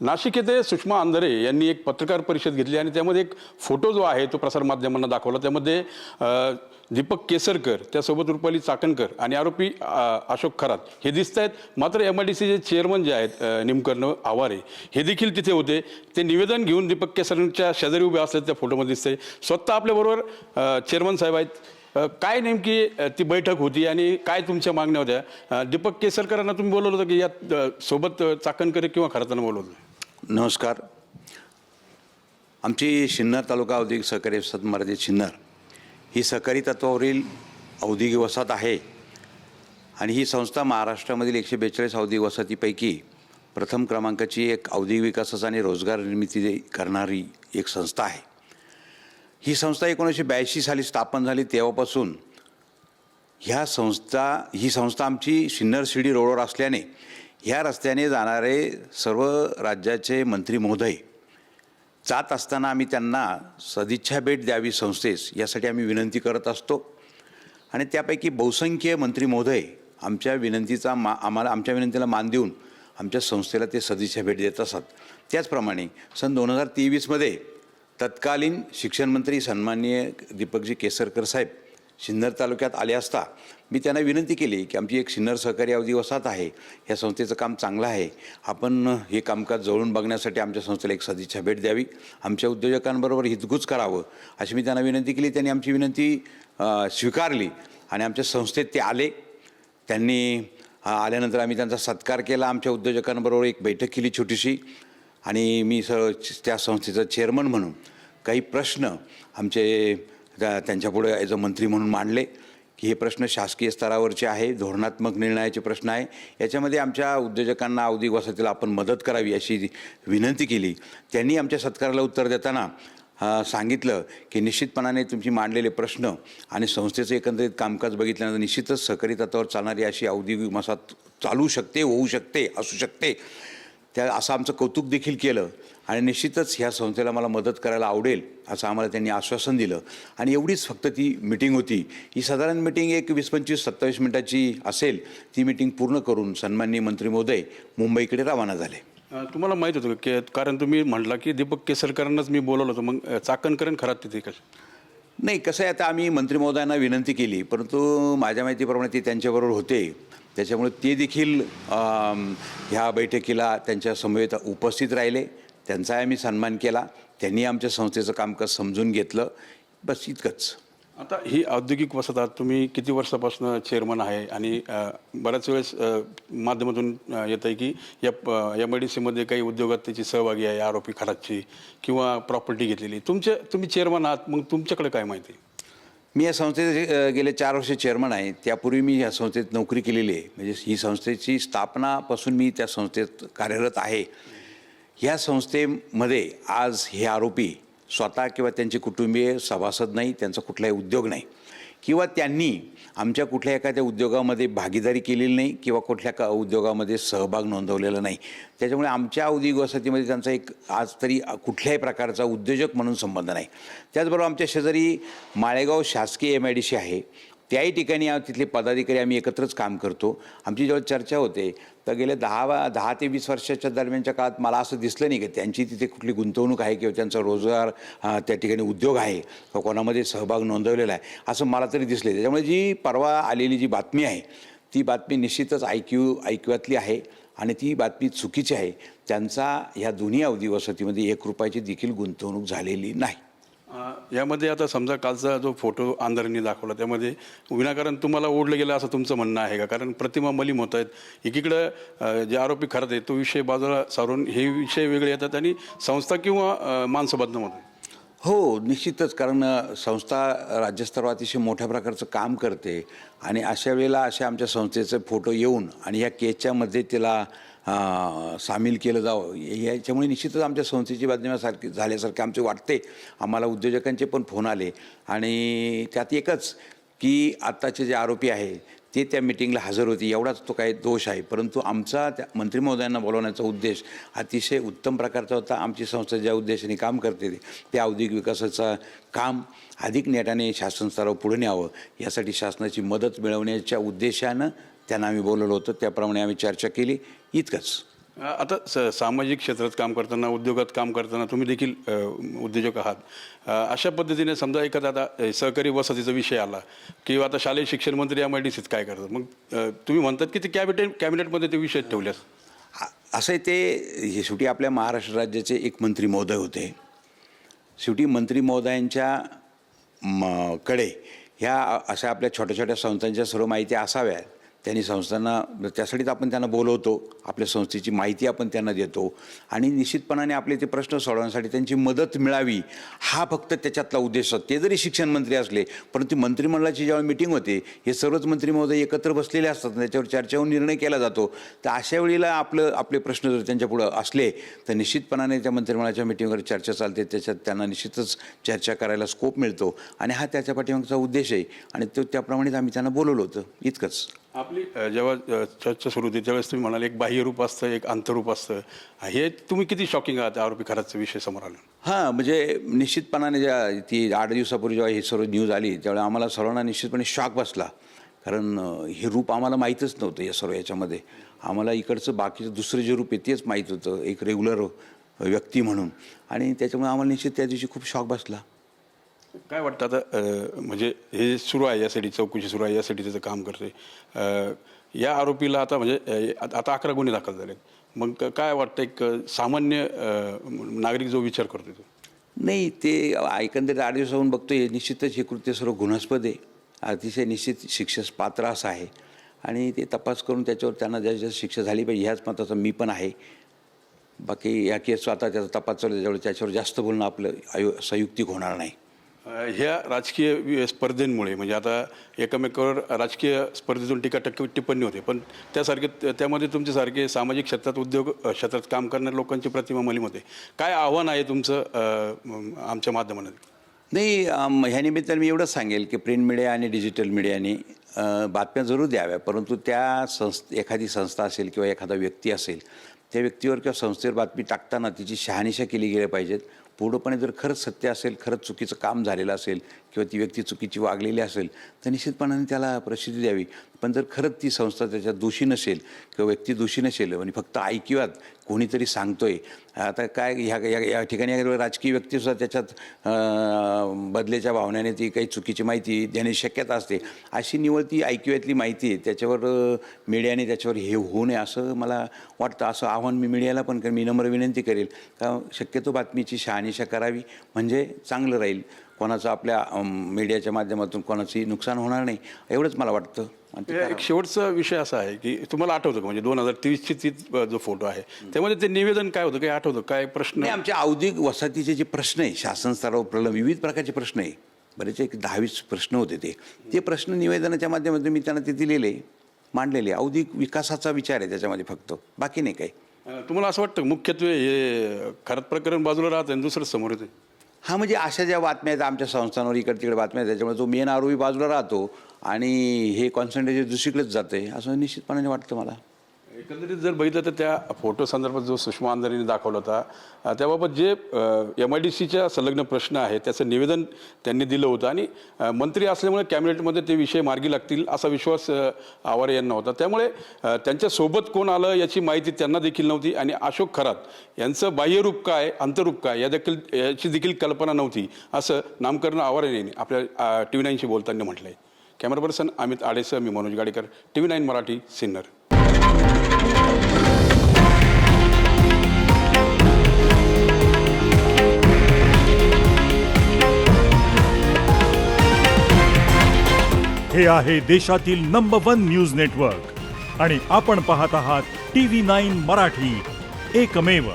नाशिक येथे सुषमा अंधारे यांनी एक पत्रकार परिषद घेतली आणि त्यामध्ये एक फोटो जो आहे तो प्रसारमाध्यमांना दाखवला। त्यामध्ये दीपक केसरकर, त्यासोबत रुपाली चाकणकर आणि आरोपी अशोक खरात हे दिसत आहेत। मात्र MIDCचे चेअरमन जे आहेत निमकर्ण आवारे हे देखील तिथे होते। ते निवेदन घेऊन दीपक केसरकरच्या शेजारी उभे असले त्या फोटोमध्ये दिसते। स्वतः आपल्याबरोबर चेअरमन साहेब आहेत। काय नेमकी ती बैठक होती आणि काय तुमच्या मागण्या होत्या? दीपक केसरकरांना तुम्ही बोलवलं होतं की या सोबत चाकणकर किंवा खरातांना बोलवलं? नमस्कार। आमची सिन्नर तालुका औद्योगिक सहकारी वसाहत मर्यादित सिन्नर ही सहकारी तत्वावरील औद्योगिक वसाहत आहे आणि ही संस्था महाराष्ट्रामधील 142 औद्योगिक वसाहतीपैकी प्रथम क्रमांकाची एक औद्योगिक विकासाचा आणि रोजगार निर्मिती करणारी एक संस्था आहे। ही संस्था 1982 साली स्थापन झाली। तेव्हापासून ही संस्था आमची सिन्नर शिर्डी रोडवर असल्याने ह्या रस्त्याने जाणारे सर्व राज्याचे मंत्री महोदय जात असताना आम्ही त्यांना सदिच्छा भेट द्यावी संस्थेस यासाठी आम्ही विनंती करत असतो आणि त्यापैकी बहुसंख्य मंत्री महोदय आमच्या विनंतीला मान देऊन आमच्या संस्थेला ते सदिच्छा भेट देत असतात। त्याचप्रमाणे सन 2023 मध्ये तत्कालीन शिक्षण मंत्री सन्माननीय दीपकजी केसरकर साहेब सिन्नर तालुक्यात आले असता मी त्यांना विनंती केली की आमची एक सिन्नर सहकारी औद्योगिक वसाहत आहे, या संस्थेचं काम चांगलं आहे, आपण हे कामकाज जवळून बघण्यासाठी आमच्या संस्थेला एक सदिच्छा भेट द्यावी, आमच्या उद्योजकांबरोबर हितगुज करावं अशी मी त्यांना विनंती केली। त्यांनी आमची विनंती स्वीकारली आणि आमच्या संस्थेत ते आले। त्यांनी आल्यानंतर आम्ही त्यांचा सत्कार केला। आमच्या उद्योजकांबरोबर एक बैठक केली छोटीशी आणि मी त्या संस्थेचा चेअरमन म्हणून काही प्रश्न आमचे त्यांच्यापुढे ॲज अ मंत्री म्हणून मांडले की हे प्रश्न शासकीय स्तरावरचे आहे, धोरणात्मक निर्णयाचे प्रश्न आहे, याच्यामध्ये आमच्या उद्योजकांना औद्योगिक वसाहतीला आपण मदत करावी अशी विनंती केली। त्यांनी आमच्या सत्काराला उत्तर देताना सांगितलं की निश्चितपणाने तुमची मांडलेले प्रश्न आणि संस्थेचं एकंदरीत कामकाज बघितल्यानंतर निश्चितच सहकारी तत्वावर चालणारी अशी औद्योगिक वसाहत चालू शकते, होऊ शकते, असू शकते। असं आमचं कौतुक देखील केलं आणि निश्चितच ह्या संस्थेला मला मदत करायला आवडेल असं आम्हाला त्यांनी आश्वासन दिलं आणि एवढीच फक्त ती मीटिंग होती। ही साधारण मीटिंग एक 20-25-27 मिनिटाची असेल। ती मीटिंग पूर्ण करून सन्माननीय मंत्री महोदय मुंबईकडे रवाना झाले। तुम्हाला माहीत होतं की कारण तुम्ही म्हटला की दीपक केसरकरांनाच मी बोलवलं होतं, मग चाकणकर खरात तिथे कसं? नाही, कसं आहे, आता आम्ही मंत्री महोदयांना विनंती केली परंतु माझ्या माहितीप्रमाणे ते त्यांच्याबरोबर होते, त्याच्यामुळे ते देखील ह्या बैठकीला त्यांच्या समवेत उपस्थित राहिले। त्यांचाही आम्ही सन्मान केला, त्यांनी आमच्या संस्थेचं कामकाज समजून घेतलं, बस इतकंच। आता ही औद्योगिक वसाहत तुम्ही किती वर्षापासून चेअरमन आहे आणि बऱ्याच वेळेस माध्यमातून येत आहे की या MIDCमध्ये काही उद्योगात त्याची सहभागी आहे, आरोपी खरातची किंवा प्रॉपर्टी घेतलेली। तुम्ही चेअरमन आहात, मग तुमच्याकडे काय माहिती? मी या संस्थेचे गेले 4 वर्ष चेअरमन आहे। त्यापूर्वी मी या संस्थेत नोकरी केलेली आहे, म्हणजे ही संस्थेची स्थापनापासून मी त्या संस्थेत कार्यरत आहे। ह्या संस्थेमध्ये आज हे आरोपी स्वतः किंवा त्यांचे कुटुंबीय सभासद नाही, त्यांचा कुठलाही उद्योग नाही किंवा त्यांनी आमच्या कुठल्या एखाद्या उद्योगामध्ये भागीदारी केलेली नाही किंवा कुठल्या उद्योगामध्ये सहभाग नोंदवलेला नाही। त्याच्यामुळे आमच्या औद्योगिक वसाहतीमध्ये त्यांचा एक आज तरी कुठल्याही प्रकारचा उद्योजक म्हणून संबंध नाही। त्याचबरोबर आमच्या शेजारी माळेगाव शासकीय MIDC आहे, त्याही ठिकाणी तिथले पदाधिकारी आम्ही एकत्रच काम करतो। आमची जेव्हा चर्चा होते तर गेल्या 10 ते 20 वर्षाच्या दरम्यानच्या काळात मला असं दिसलं नाही की त्यांची तिथे कुठली गुंतवणूक आहे किंवा त्यांचा रोजगार त्या ठिकाणी उद्योग आहे किंवा कोणामध्ये सहभाग नोंदवलेला आहे असं मला तरी दिसले। त्याच्यामुळे जी परवा आलेली जी बातमी आहे ती बातमी निश्चितच ऐकवातली आहे आणि ती बातमी चुकीची आहे। त्यांचा ह्या दोन्ही औद्योगिक वसाहतीमध्ये 1 रुपयाची देखील गुंतवणूक झालेली नाही। यामध्ये आता समजा कालचा जो फोटो अंधारेंनी दाखवला त्यामध्ये विनाकारण तुम्हाला ओढलं गेलं असं तुमचं म्हणणं आहे का? कारण प्रतिमा मलिम होत आहेत, एकीकडं जे आरोपी खरात आहेत तो विषय बाजूला सारून हे विषय वेगळे येतात आणि संस्था किंवा माणसं बदनाम होतात। हो, निश्चितच, कारण संस्था राज्यस्तरावर अतिशय मोठ्या प्रकारचं काम करते आणि अशा वेळेला अशा आमच्या संस्थेचे फोटो येऊन आणि ह्या केसच्यामध्ये तिला सामील केलं जावं याच्यामुळे निश्चितच आमच्या संस्थेची बदनामीसारखी झाल्यासारखे आमचे वाटते। आम्हाला उद्योजकांचे पण फोन आले आणि त्यात एकच की आत्ताचे जे आरोपी आहे ते त्या मीटिंगला हजर होते, एवढाच तो काही दोष आहे। परंतु आमचा त्या मंत्री महोदयांना बोलवण्याचा उद्देश अतिशय उत्तम प्रकारचा होता। आमची संस्था ज्या उद्देशाने काम करते त्या औद्योगिक विकासाचं काम अधिक नेटाने शासन स्तरावर पुढे न्यावं यासाठी शासनाची मदत मिळवण्याच्या उद्देशानं त्यांना आम्ही बोलवलं होतं, त्याप्रमाणे आम्ही चर्चा केली, इतकंच। आता सामाजिक क्षेत्रात काम करताना, उद्योगात काम करताना तुम्ही देखील उद्योजक आहात. अशा पद्धतीने समजा एखादा आता सहकारी वसतीचा विषय आला किंवा आता शालेय शिक्षण मंत्री MIDCत काय करतात, मग तुम्ही म्हणतात की ते कॅबिनेटमध्ये ते विषय ठेवल्यास. असं आहे ते, हे शेवटी आपल्या महाराष्ट्र राज्याचे एक मंत्री महोदय होते. शेवटी मंत्री महोदयांच्या कडे ह्या अशा आपल्या छोट्या छोट्या संस्थांच्या सर्व माहिती असाव्यात. त्यांनी संस्थांना, त्यासाठीच आपण त्यांना बोलवतो, आपल्या संस्थेची माहिती आपण त्यांना देतो आणि निश्चितपणाने आपले ते प्रश्न सोडवण्यासाठी त्यांची मदत मिळावी, हा फक्त त्याच्यातला उद्देश असतो. ते जरी शिक्षण मंत्री असले, परंतु मंत्रिमंडळाची जेव्हा मिटिंग होते, हे सर्वच मंत्री महोदय एकत्र बसलेले असतात, त्याच्यावर चर्चा होऊन निर्णय केला जातो. तर अशा वेळेला आपले प्रश्न जर त्यांच्यापुढं असले तर निश्चितपणाने त्या मंत्रिमंडळाच्या मिटिंगवर चर्चा चालते, त्याच्यात त्यांना निश्चितच चर्चा करायला स्कोप मिळतो आणि हा त्याच्या पाठीमागचा उद्देश आहे आणि तो त्याप्रमाणेच आम्ही त्यांना बोलवलं होतं, इतकंच. आपली जेव्हा चर्चा सुरू होती त्यावेळेस तुम्ही म्हणाले एक बाह्य रूप असतं, एक आंतररूप असतं. हे तुम्ही किती शॉकिंग आहात आरोपी खराचा विषय समोर आला? हां, म्हणजे निश्चितपणाने ती 8 दिवसापूर्वी जेव्हा ही सर्व न्यूज आली त्यावेळेला आम्हाला सर्वांना निश्चितपणे शॉक बसला. कारण हे रूप आम्हाला माहीतच नव्हतं. या सर्व याच्यामध्ये आम्हाला इकडचं बाकीचं दुसरं जे रूप आहे तेच माहीत होतं, एक रेग्युलर व्यक्ती म्हणून, आणि त्याच्यामुळे आम्हाला निश्चित त्या दिवशी खूप शॉक बसला. काय वाटतं आता म्हणजे हे सुरू आहे, यासाठी चौकशी सुरू आहे, यासाठी त्याचं काम करते. या आरोपीला आता म्हणजे आता 11 गुन्हे दाखल झालेत. मग काय वाटतं एक सामान्य नागरिक जो विचार करतो तो? नाही, ते एकंदरीत 8 दिवसाहून बघतोय, निश्चितच हे कृत्य सर्व गुन्हास्पद आहे, अतिशय निश्चित शिक्षेस पात्र असं आहे आणि ते तपास करून त्याच्यावर त्यांना ज्या शिक्षा झाली पाहिजे ह्याच मताचा मी पण आहे. बाकी या केस आता त्याचा तपास चालू आहे, त्याच्यावर जास्त बोलणं आपलं संयुक्तिक होणार नाही. ह्या राजकीय स्पर्धेंमुळे म्हणजे आता एकमेकावर राजकीय स्पर्धेतून टिप्पणी होते, पण त्यामध्ये तुमच्यासारखे सामाजिक क्षेत्रात, उद्योग क्षेत्रात काम करणाऱ्या लोकांची प्रतिमा मलिन होते. काय आव्हान आहे तुमचं आमच्या माध्यमाने? नाही, ह्या निमित्ताने मी एवढंच सांगेल की प्रिंट मीडिया आणि डिजिटल मीडियाने बातम्या जरूर द्याव्या, परंतु त्या एखादी संस्था असेल किंवा एखादा व्यक्ती असेल, त्या व्यक्तीवर किंवा संस्थेवर बातमी टाकताना तिची शहानिशा केली गेल्या पाहिजेत. पूर्णपणे जर खरंच सत्य असेल, खरंच चुकीचं काम झालेलं असेल किंवा ती व्यक्ती चुकीची वागलेली असेल तर निश्चितपणाने त्याला प्रसिद्धी द्यावी. पण जर खरंच ती संस्था त्याच्यात दोषी नसेल किंवा व्यक्ती दोषी नसेल आणि फक्त ऐकिवात कोणीतरी सांगतोय, आता काय या ठिकाणी राजकीय व्यक्तीसुद्धा त्याच्यात बदलेच्या भावनेने ती काही चुकीची माहिती देण्याची शक्यता असते. अशी निवड ती ऐकिवातली माहिती आहे, त्याच्यावर मीडियाने त्याच्यावर हे होऊ नये असं मला वाटतं. असं आव्हान मी मीडियाला पण करेन, मी नम्र विनंती करेल का शक्यतो बातमीची शहानिशा करावी, म्हणजे चांगलं राहील. कोणाचं आपल्या मीडियाच्या माध्यमातून कोणाचंही नुकसान होणार नाही, एवढंच मला वाटतं. एक शेवटचा विषय असा आहे की तुम्हाला आठवतं का म्हणजे 2023ची जो फोटो आहे त्यामध्ये ते निवेदन काय होतं, काय आठवतं, काय प्रश्न? नाही, आमच्या औद्योगिक वसाहतीचे जे प्रश्न आहे, शासन स्तरावर विविध प्रकारचे प्रश्न आहे, बरेच एक 10-20 प्रश्न होते. ते प्रश्न निवेदनाच्या माध्यमातून मी त्यांना ते दिलेले, मांडलेले. औद्योगिक विकासाचा विचार आहे त्याच्यामध्ये फक्त, बाकी नाही काही. तुम्हाला असं वाटतं मुख्यत्वे हे खरंच प्रकरण बाजूला राहतं आणि दुसरं समोर येतं? हां, म्हणजे अशा ज्या बातम्या आहेत आमच्या संस्थांवर इकडे तिकडे बातम्या आहेत, त्याच्यामुळे तो मेन आरोपी बाजूला राहतो आणि हे कॉन्सन्ट्रेशन दुसरीकडेच जातं आहे असं निश्चितपणाने वाटतं मला. एकंदरीत जर बघितलं तर त्या फोटो संदर्भात जो सुषमा अंधारेंनी दाखवला होता त्याबाबत जे MIDCच्या संलग्न प्रश्न आहेत त्याचं निवेदन त्यांनी दिलं होतं आणि मंत्री असल्यामुळे कॅबिनेटमध्ये ते विषय मार्गी लागतील असा विश्वास आवारे यांना होता. त्यामुळे त्यांच्यासोबत कोण आलं याची माहिती त्यांना देखील नव्हती आणि अशोक खरात यांचं बाह्यरूप काय, अंतरूप काय याची देखील कल्पना नव्हती असं नामकरण आवारे यांनी आपल्या TV9शी बोलताना म्हटलं आहे. कॅमेरा पर्सन अमित आडेसह मी मनोज गाडेकर, TV9 मराठी, सिन्नर. हे आहे देशातील नंबर 1 न्यूज नेटवर्क आणि आपण पाहत आहात TV9 मराठी, एकमेव.